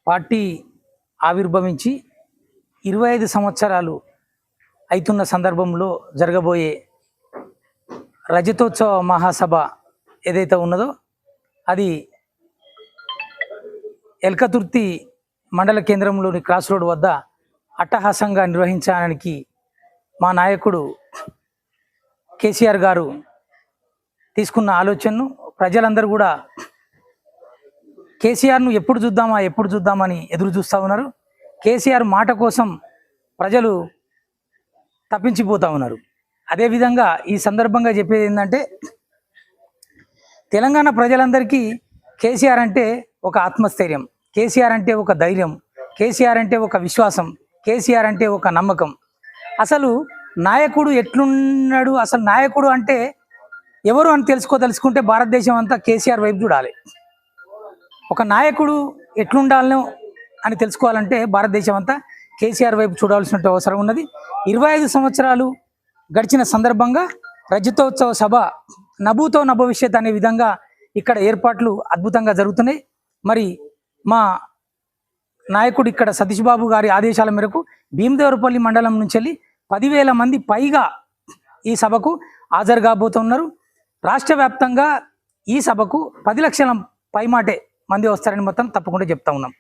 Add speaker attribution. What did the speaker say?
Speaker 1: Party ఆవిర్భవించి 25 సంవత్సరాలు అవుతున్న సందర్భంలో జరగబోయే రజతోత్సవ మహాసభ ఏదైతే ఉన్నదో అది ఎల్కతుర్తి మండల కేంద్రంలోని క్రాస్ రోడ్ వద్ద అట్టహాసంగా నిర్వహించడానికి మా నాయకుడు కేసీఆర్ గారు తీసుకున్న ఆలోచనను ప్రజలందరూ కూడా కేసీఆర్ను ఎప్పుడు చూద్దామని ఎదురు చూస్తూ ఉన్నారు. కేసీఆర్ మాట కోసం ప్రజలు తప్పించిపోతూ ఉన్నారు. అదేవిధంగా ఈ సందర్భంగా చెప్పేది ఏంటంటే, తెలంగాణ ప్రజలందరికీ కేసీఆర్ అంటే ఒక ఆత్మస్థైర్యం, కేసీఆర్ అంటే ఒక ధైర్యం, కేసీఆర్ అంటే ఒక విశ్వాసం, కేసీఆర్ అంటే ఒక నమ్మకం. అసలు నాయకుడు ఎట్లున్నాడు, అసలు నాయకుడు అంటే ఎవరు అని తెలుసుకుంటే భారతదేశం అంతా కేసీఆర్ వైపు చూడాలి. ఒక నాయకుడు ఎట్లుండాలనో అని తెలుసుకోవాలంటే భారతదేశం అంతా కేసీఆర్ వైపు చూడాల్సిన అవసరం ఉన్నది. 25 సంవత్సరాలు గడిచిన సందర్భంగా రజతోత్సవ సభ నభూతో నభవిష్యత్ అనే విధంగా ఇక్కడ ఏర్పాట్లు అద్భుతంగా జరుగుతున్నాయి. మరి మా నాయకుడు ఇక్కడ సతీష్ బాబు గారి ఆదేశాల మేరకు భీమదేవరపల్లి మండలం నుంచి వెళ్ళి 10,000 మంది పైగా ఈ సభకు హాజరు కాబోతున్నారు. రాష్ట్ర వ్యాప్తంగా ఈ సభకు 10 లక్షల పైమాటే మంది వస్తారని మొత్తం తప్పకుండా చెప్తా ఉన్నాం.